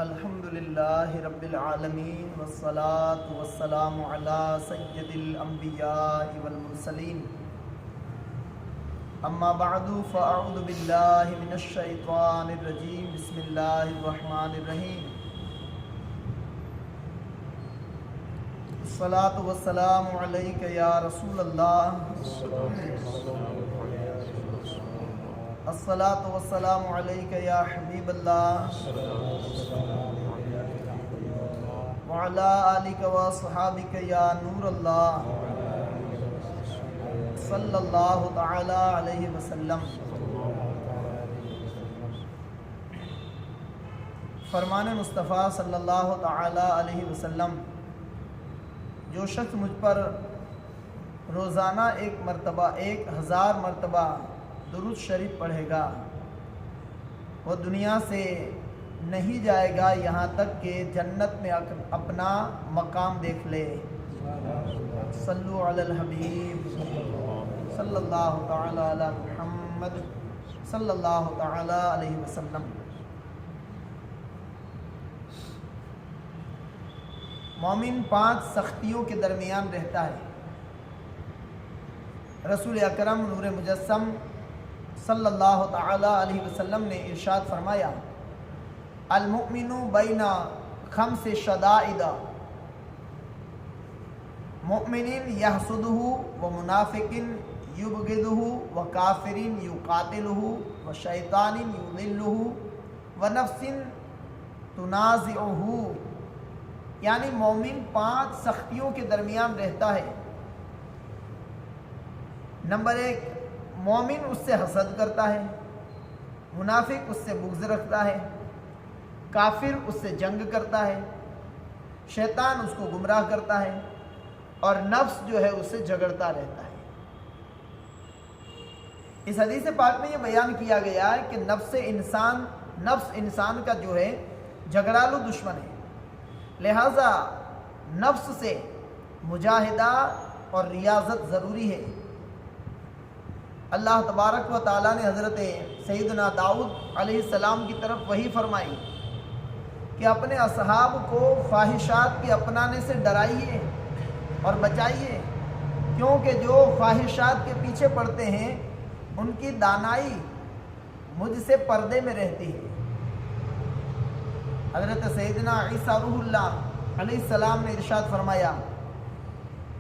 الحمد للہ رب العالمین والصلاة والسلام علی سید الانبیاء والمرسلین اما بعد فاعوذ باللہ من الشیطان الرجیم بسم اللہ الرحمن الرحیم الصلاة والسلام علیک یا رسول اللہ الصلاة والسلام علیک یا حبیب اللہ وعلی آلک و صحابک یا نور اللہ صلی اللہ تعالی علیہ وسلم۔ فرمان مصطفیٰ صلی اللہ تعالی علیہ وسلم، جو شخص مجھ پر روزانہ 1000 مرتبہ درود شریف پڑھے گا وہ دنیا سے نہیں جائے گا یہاں تک کہ جنت میں اپنا مقام دیکھ لے۔ صلو علی الحبیب صلی اللہ تعالی علی محمد صلی اللہ تعالی علیہ وسلم۔ مومن 5 سختیوں کے درمیان رہتا ہے۔ رسول اکرم نور مجسم صلی اللہ تعالی علیہ وسلم نے ارشاد فرمایا، المؤمن بین 5 شدائد، مؤمن یحسدہ ومنافق یبغضہ وکافر یقاتلہ وشیطان یضلہ ونفس تنازعہ، یعنی مومن 5 سختیوں کے درمیان رہتا ہے۔ نمبر 1، مومن اس سے حسد کرتا ہے، منافق اس سے بغض رکھتا ہے، کافر اس سے جنگ کرتا ہے، شیطان اس کو گمراہ کرتا ہے، اور نفس جو ہے اس سے جھگڑتا رہتا ہے۔ اس حدیث پاک میں یہ بیان کیا گیا ہے کہ نفس انسان کا جو ہے جھگڑالو دشمن ہے، لہذا نفس سے مجاہدہ اور ریاضت ضروری ہے۔ اللہ تبارک و تعالیٰ نے حضرت سیدنا داؤد علیہ السلام کی طرف وحی فرمائی کہ اپنے اصحاب کو خواہشات کے اپنانے سے ڈرائیے اور بچائیے، کیونکہ جو خواہشات کے پیچھے پڑتے ہیں ان کی دانائی مجھ سے پردے میں رہتی ہے۔ حضرت سیدنا عیسیٰ روح اللہ علیہ السلام نے ارشاد فرمایا،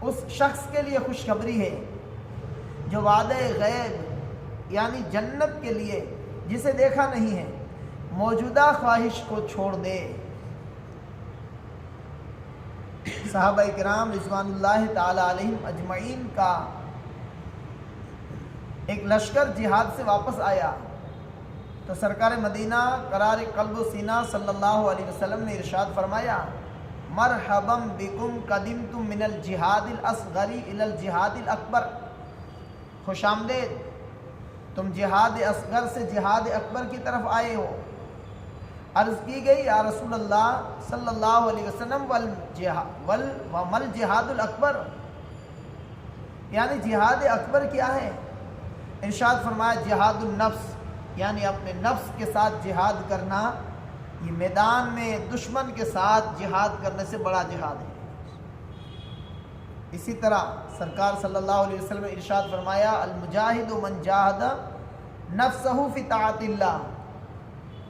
اس شخص کے لیے خوشخبری ہے جو وعدہ غیب یعنی جنت کے لیے جسے دیکھا نہیں ہے موجودہ خواہش کو چھوڑ دے۔ صحابہ کرام رضوان اللہ تعالی علیہم اجمعین کا ایک لشکر جہاد سے واپس آیا تو سرکار مدینہ قرار قلب و سینہ صلی اللہ علیہ وسلم نے ارشاد فرمایا، مرحبا بکم قدمتم من الجہاد الاصغر الی الجہاد الاکبر، خوش آمدید، تم جہاد اصغر سے جہاد اکبر کی طرف آئے ہو۔ عرض کی گئی، یا رسول اللہ صلی اللہ علیہ وسلم ومل جہاد الاکبر، یعنی جہاد اکبر کیا ہے؟ ارشاد فرمایا، جہاد النفس، یعنی اپنے نفس کے ساتھ جہاد کرنا، یہ میدان میں دشمن کے ساتھ جہاد کرنے سے بڑا جہاد ہے۔ اسی طرح سرکار صلی اللہ علیہ وسلم نے ارشاد فرمایا، المجاہد من جاہد نفسہ فی طاعت اللہ،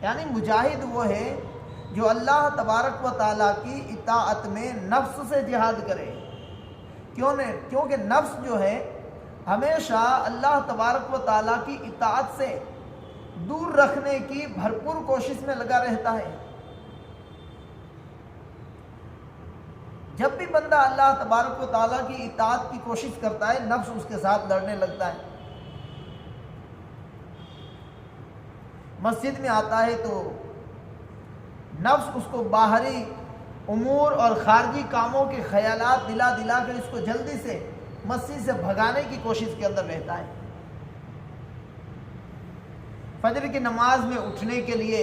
یعنی مجاہد وہ ہے جو اللہ تبارک و تعالیٰ کی اطاعت میں نفس سے جہاد کرے۔ کیونکہ نفس جو ہے ہمیشہ اللہ تبارک و تعالیٰ کی اطاعت سے دور رکھنے کی بھرپور کوشش میں لگا رہتا ہے۔ جب بھی بندہ اللہ تبارک و تعالیٰ کی اطاعت کی کوشش کرتا ہے، نفس اس کے ساتھ لڑنے لگتا ہے۔ مسجد میں آتا ہے تو نفس اس کو باہری امور اور خارجی کاموں کے خیالات دلا کر اس کو جلدی سے مسجد سے بھگانے کی کوشش کے اندر رہتا ہے۔ فجر کی نماز میں اٹھنے کے لیے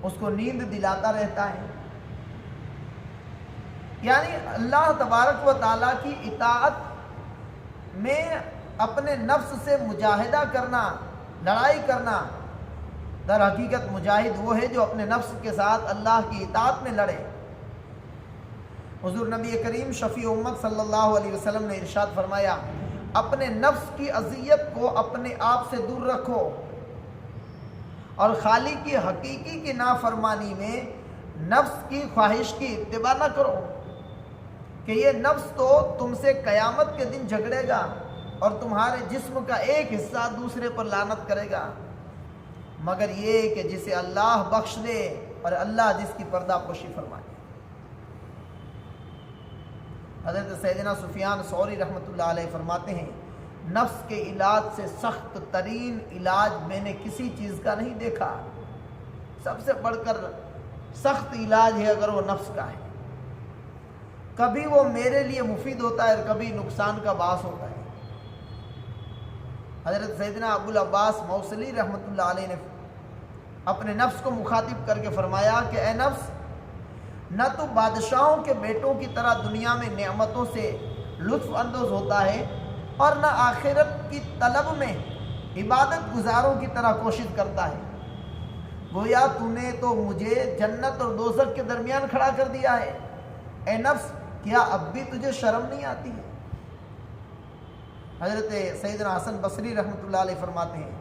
اس کو نیند دلاتا رہتا ہے۔ یعنی اللہ تبارک و تعالیٰ کی اطاعت میں اپنے نفس سے مجاہدہ کرنا، لڑائی کرنا، در حقیقت مجاہد وہ ہے جو اپنے نفس کے ساتھ اللہ کی اطاعت میں لڑے۔ حضور نبی کریم شفیع امت صلی اللہ علیہ وسلم نے ارشاد فرمایا، اپنے نفس کی اذیت کو اپنے آپ سے دور رکھو اور خالق کی حقیقی کی نافرمانی میں نفس کی خواہش کی اتباع نہ کرو، کہ یہ نفس تو تم سے قیامت کے دن جھگڑے گا اور تمہارے جسم کا ایک حصہ دوسرے پر لعنت کرے گا، مگر یہ کہ جسے اللہ بخش دے اور اللہ جس کی پردہ پوشی فرمائے۔ حضرت سیدنا سفیان ثوری رحمۃ اللہ علیہ فرماتے ہیں، نفس کے علاج سے سخت ترین علاج میں نے کسی چیز کا نہیں دیکھا، سب سے بڑھ کر سخت علاج ہے اگر وہ نفس کا ہے، کبھی وہ میرے لیے مفید ہوتا ہے اور کبھی نقصان کا باعث ہوتا ہے۔ حضرت سیدنا ابو العباس موصلی رحمۃ اللہ علیہ نے اپنے نفس کو مخاطب کر کے فرمایا کہ اے نفس، نہ تو بادشاہوں کے بیٹوں کی طرح دنیا میں نعمتوں سے لطف اندوز ہوتا ہے اور نہ آخرت کی طلب میں عبادت گزاروں کی طرح کوشش کرتا ہے، گویا تو نے تو مجھے جنت اور دوزخ کے درمیان کھڑا کر دیا ہے۔ اے نفس، کیا اب بھی تجھے شرم نہیں آتی ہے؟ حضرت سیدنا حسن بصری رحمۃ اللہ علیہ فرماتے ہیں،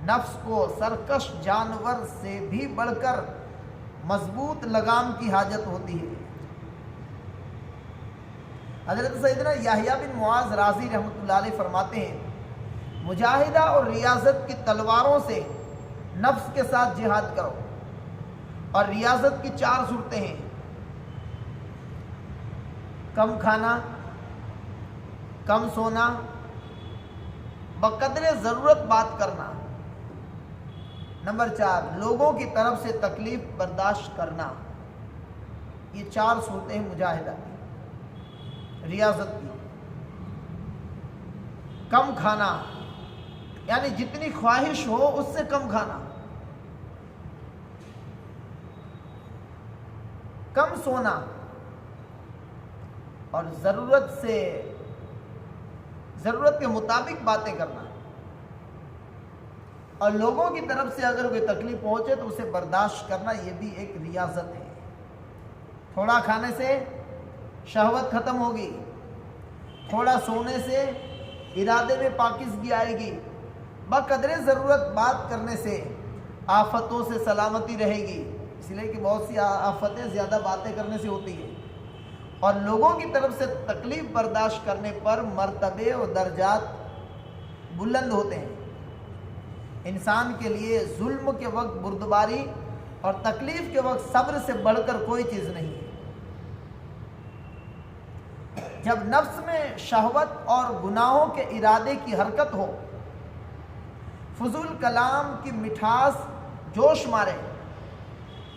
نفس کو سرکش جانور سے بھی بڑھ کر مضبوط لگام کی حاجت ہوتی ہے۔ حضرت سیدنا یحییٰ بن معاذ رازی رحمۃ اللہ علیہ فرماتے ہیں، مجاہدہ اور ریاضت کی تلواروں سے نفس کے ساتھ جہاد کرو، اور ریاضت کی 4 صورتیں ہیں: کم کھانا، کم سونا، بقدر ضرورت بات کرنا، نمبر 4 لوگوں کی طرف سے تکلیف برداشت کرنا۔ یہ 4 صورتیں ہیں مجاہدہ کی، ریاضت کی۔ کم کھانا یعنی جتنی خواہش ہو اس سے کم کھانا، کم سونا اور ضرورت کے مطابق باتیں کرنا، اور لوگوں کی طرف سے اگر کوئی تکلیف پہنچے تو اسے برداشت کرنا، یہ بھی ایک ریاضت ہے۔ تھوڑا کھانے سے شہوت ختم ہوگی، تھوڑا سونے سے ارادے میں پاکیزگی آئے گی، بقدر ضرورت بات کرنے سے آفتوں سے سلامتی رہے گی، اس لیے کہ بہت سی آفتیں زیادہ باتیں کرنے سے ہوتی ہیں، اور لوگوں کی طرف سے تکلیف برداشت کرنے پر مرتبے اور درجات بلند ہوتے ہیں۔ انسان کے لیے ظلم کے وقت بردباری اور تکلیف کے وقت صبر سے بڑھ کر کوئی چیز نہیں ہے۔ جب نفس میں شہوت اور گناہوں کے ارادے کی حرکت ہو، فضول کلام کی مٹھاس جوش مارے،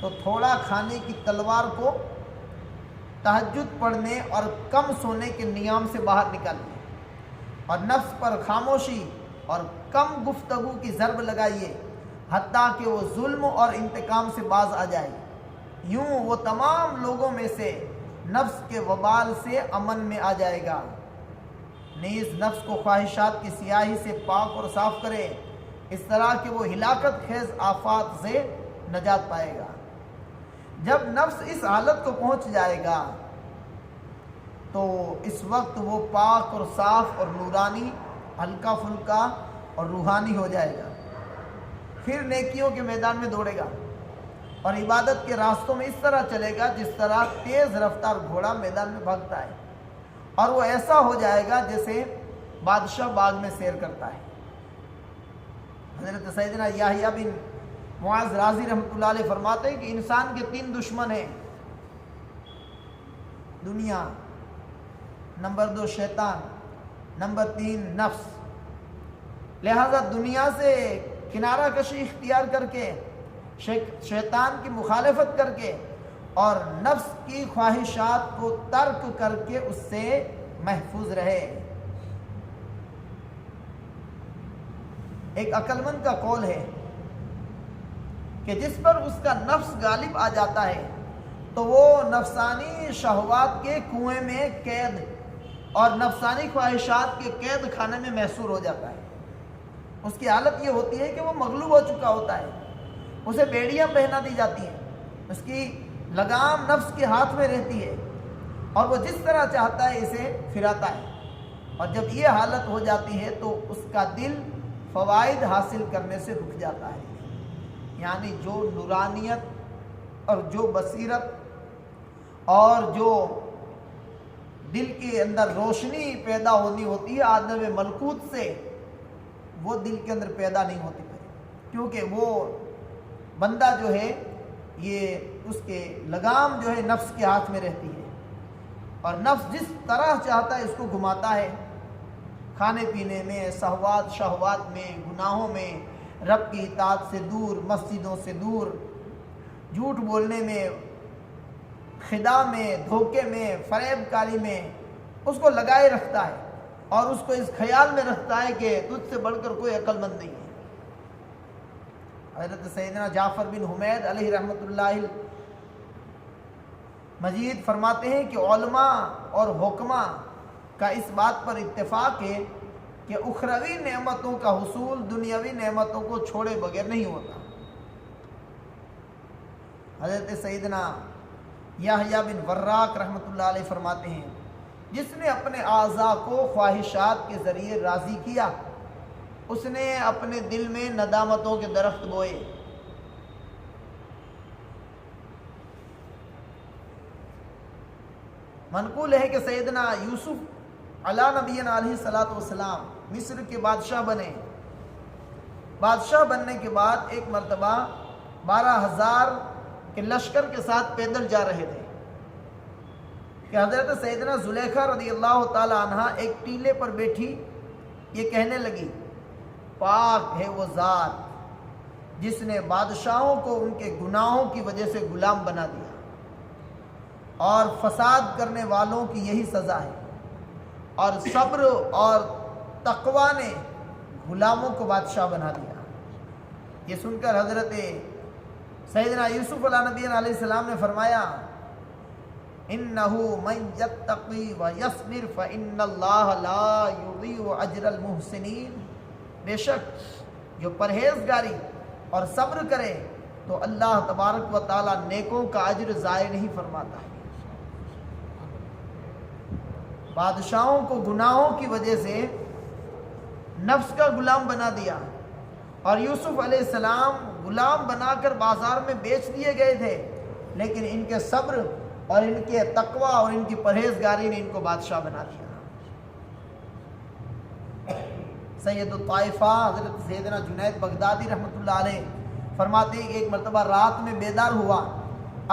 تو تھوڑا کھانے کی تلوار کو تہجد پڑھنے اور کم سونے کے نیام سے باہر نکالیے، اور نفس پر خاموشی اور کم گفتگو کی ضرب لگائیے، حتیٰ کہ وہ ظلم اور انتقام سے باز آ جائے۔ یوں وہ تمام لوگوں میں سے نفس کے وبال سے امن میں آ جائے گا۔ نیز نفس کو خواہشات کی سیاہی سے پاک اور صاف کرے، اس طرح کہ وہ ہلاکت خیز آفات سے نجات پائے گا۔ جب نفس اس حالت کو پہنچ جائے گا تو اس وقت وہ پاک اور صاف اور نورانی، ہلکا پھلکا اور روحانی ہو جائے گا، پھر نیکیوں کے میدان میں دوڑے گا اور عبادت کے راستوں میں اس طرح چلے گا جس طرح تیز رفتار گھوڑا میدان میں بھاگتا ہے، اور وہ ایسا ہو جائے گا جیسے بادشاہ باغ میں سیر کرتا ہے۔ حضرت سیدنا یحییٰ بن معاذ رازی رحمۃ اللہ علیہ فرماتے ہیں کہ انسان کے 3 دشمن ہیں: دنیا، نمبر 2 شیطان، نمبر 3 نفس۔ لہذا دنیا سے کنارہ کشی اختیار کر کے، شیطان کی مخالفت کر کے اور نفس کی خواہشات کو ترک کر کے اس سے محفوظ رہے۔ ایک عقل مند کا قول ہے کہ جس پر اس کا نفس غالب آ جاتا ہے تو وہ نفسانی شہوات کے کنویں میں قید اور نفسانی خواہشات کے قید خانے میں محصور ہو جاتا ہے۔ اس کی حالت یہ ہوتی ہے کہ وہ مغلوب ہو چکا ہوتا ہے، اسے بیڑیاں پہنا دی جاتی ہیں، اس کی لگام نفس کے ہاتھ میں رہتی ہے اور وہ جس طرح چاہتا ہے اسے پھراتا ہے، اور جب یہ حالت ہو جاتی ہے تو اس کا دل فوائد حاصل کرنے سے رک جاتا ہے۔ یعنی جو نورانیت اور جو بصیرت اور جو دل کے اندر روشنی پیدا ہونی ہوتی ہے عالم ملکوت سے، وہ دل کے اندر پیدا نہیں ہوتی، کیونکہ وہ بندہ جو ہے یہ اس کے لگام جو ہے نفس کے ہاتھ میں رہتی ہے، اور نفس جس طرح چاہتا ہے اس کو گھماتا ہے، کھانے پینے میں، شہوات میں، گناہوں میں، رب کی اطاعت سے دور، مسجدوں سے دور، جھوٹ بولنے میں، خدا میں، دھوکے میں، فریب کاری میں اس کو لگائے رکھتا ہے، اور اس کو اس خیال میں رکھتا ہے کہ تجھ سے بڑھ کر کوئی عقل مند نہیں ہے۔ حضرت سیدنا جعفر بن حمید علیہ رحمۃ اللہ مجید فرماتے ہیں کہ علماء اور حکماء کا اس بات پر اتفاق ہے کہ اخروی نعمتوں کا حصول دنیاوی نعمتوں کو چھوڑے بغیر نہیں ہوتا۔ حضرت سیدنا یحییٰ بن وراق رحمۃ اللہ علیہ فرماتے ہیں، جس نے اپنے اعضاء کو خواہشات کے ذریعے راضی کیا، اس نے اپنے دل میں ندامتوں کے درخت بوئے۔ منقول ہے کہ سیدنا یوسف علیٰ نبینا علیہ الصلاۃ والسلام مصر کے بادشاہ بنے۔ بادشاہ بننے کے بعد ایک مرتبہ 12,000 کے لشکر کے ساتھ پیدل جا رہے تھے کہ حضرت سیدنا زلیخا رضی اللہ تعالی عنہ ایک ٹیلے پر بیٹھی یہ کہنے لگی، پاک ہے وہ ذات جس نے بادشاہوں کو ان کے گناہوں کی وجہ سے غلام بنا دیا، اور فساد کرنے والوں کی یہی سزا ہے، اور صبر اور تقوی نے غلاموں کو بادشاہ بنا دیا۔ یہ سن کر حضرت سیدنا یوسف علیہ نبی علیہ السلام نے فرمایا، اِنَّهُ مَن يَتَّقِي وَيَصْبِرْ فَإِنَّ اللَّهَ لَا يُضِيعُ أَجْرَ الْمُحْسِنِينَ، بے شک جو پرہیزگاری اور صبر کرے تو اللہ تبارک و تعالیٰ نیکوں کا اجر ضائع نہیں فرماتا ہے۔ بادشاہوں کو گناہوں کی وجہ سے نفس کا غلام بنا دیا، اور یوسف علیہ السلام غلام بنا کر بازار میں بیچ دیے گئے تھے، لیکن ان کے صبر اور ان کے تقوی اور ان کی پرہیزگاری نے ان کو بادشاہ بنا دیا۔ سید الطائفہ حضرت سیدنا جنید بغدادی رحمۃ اللہ علیہ فرماتے ہیں کہ ایک مرتبہ رات میں بیدار ہوا،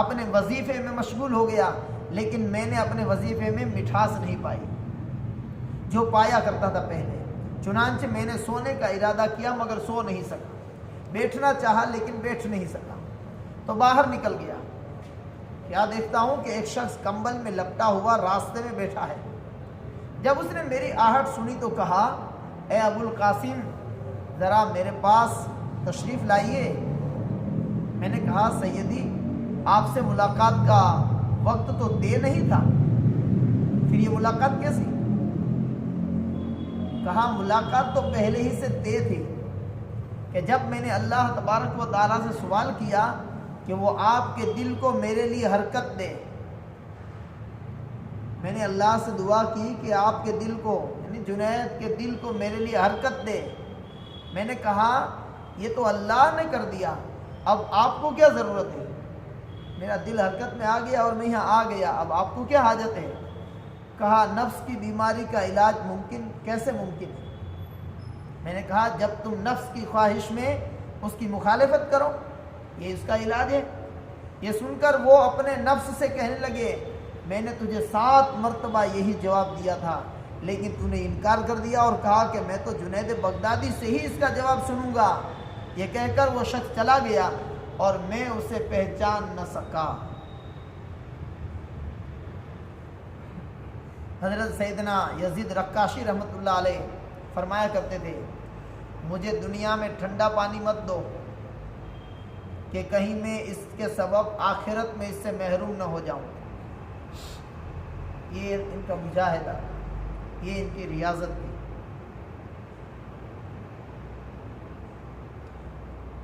اپنے وظیفے میں مشغول ہو گیا، لیکن میں نے اپنے وظیفے میں مٹھاس نہیں پائی جو پایا کرتا تھا پہلے، چنانچہ میں نے سونے کا ارادہ کیا مگر سو نہیں سکا، بیٹھنا چاہا لیکن بیٹھ نہیں سکا، تو باہر نکل گیا، کیا دیکھتا ہوں کہ ایک شخص کمبل میں لپٹا ہوا راستے میں بیٹھا ہے۔ جب اس نے میری آہٹ سنی تو کہا، اے ابو القاسم ذرا میرے پاس تشریف لائیے۔ میں نے کہا، سیدی آپ سے ملاقات کا وقت تو طے نہیں تھا، پھر یہ ملاقات کیسی؟ کہا، ملاقات تو پہلے ہی سے طے تھی کہ جب میں نے اللہ تبارک و تعالیٰ سے سوال کیا کہ وہ آپ کے دل کو میرے لیے حرکت دے، میں نے اللہ سے دعا کی کہ آپ کے دل کو یعنی جنید کے دل کو میرے لیے حرکت دے۔ میں نے کہا، یہ تو اللہ نے کر دیا، اب آپ کو کیا ضرورت ہے؟ میرا دل حرکت میں آ گیا اور میں یہاں آ گیا، اب آپ کو کیا حاجت ہے؟ کہا، نفس کی بیماری کا علاج کیسے ممکن ہے؟ میں نے کہا، جب تم نفس کی خواہش میں اس کی مخالفت کرو، یہ اس کا علاج ہے۔ یہ سن کر وہ اپنے نفس سے کہنے لگے، میں نے تجھے 7 مرتبہ یہی جواب دیا تھا، لیکن تو نے انکار کر دیا اور کہا کہ میں تو جنید بغدادی سے ہی اس کا جواب سنوں گا۔ یہ کہہ کر وہ شخص چلا گیا اور میں اسے پہچان نہ سکا۔ حضرت سیدنا یزید رقاشی رحمۃ اللہ علیہ فرمایا کرتے تھے، مجھے دنیا میں ٹھنڈا پانی مت دو کہ کہیں میں اس کے سبب آخرت میں اس سے محروم نہ ہو جاؤں۔ یہ ان کا مجاہدہ، یہ ان کی ریاضت تھی۔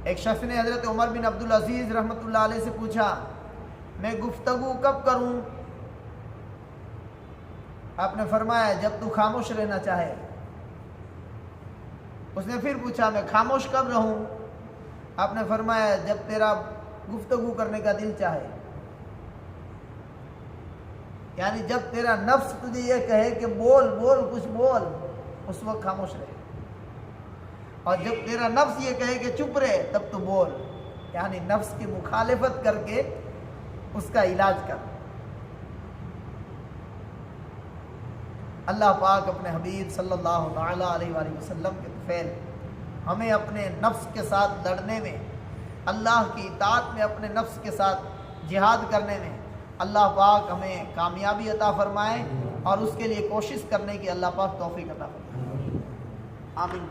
ایک شخص نے حضرت عمر بن عبدالعزیز رحمۃ اللہ علیہ سے پوچھا میں گفتگو کب کروں؟ آپ نے فرمایا جب تو خاموش رہنا چاہے۔ اس نے پھر پوچھا میں خاموش کب رہوں؟ آپ نے فرمایا جب تیرا گفتگو کرنے کا دل چاہے، یعنی جب تیرا نفس تجھے یہ کہے کہ بول بول کچھ بول، اس وقت خاموش رہے، اور جب تیرا نفس یہ کہے کہ چپ رہے تب تو بول، یعنی نفس کی مخالفت کر کے اس کا علاج کر۔ اللہ پاک اپنے حبیب صلی اللہ تعالیٰ علیہ وآلہ وسلم کے طفیل ہمیں اپنے نفس کے ساتھ لڑنے میں، اللہ کی اطاعت میں اپنے نفس کے ساتھ جہاد کرنے میں اللہ پاک ہمیں کامیابی عطا فرمائے، اور اس کے لیے کوشش کرنے کی اللہ پاک توفیق عطا فرمائے۔ آمین۔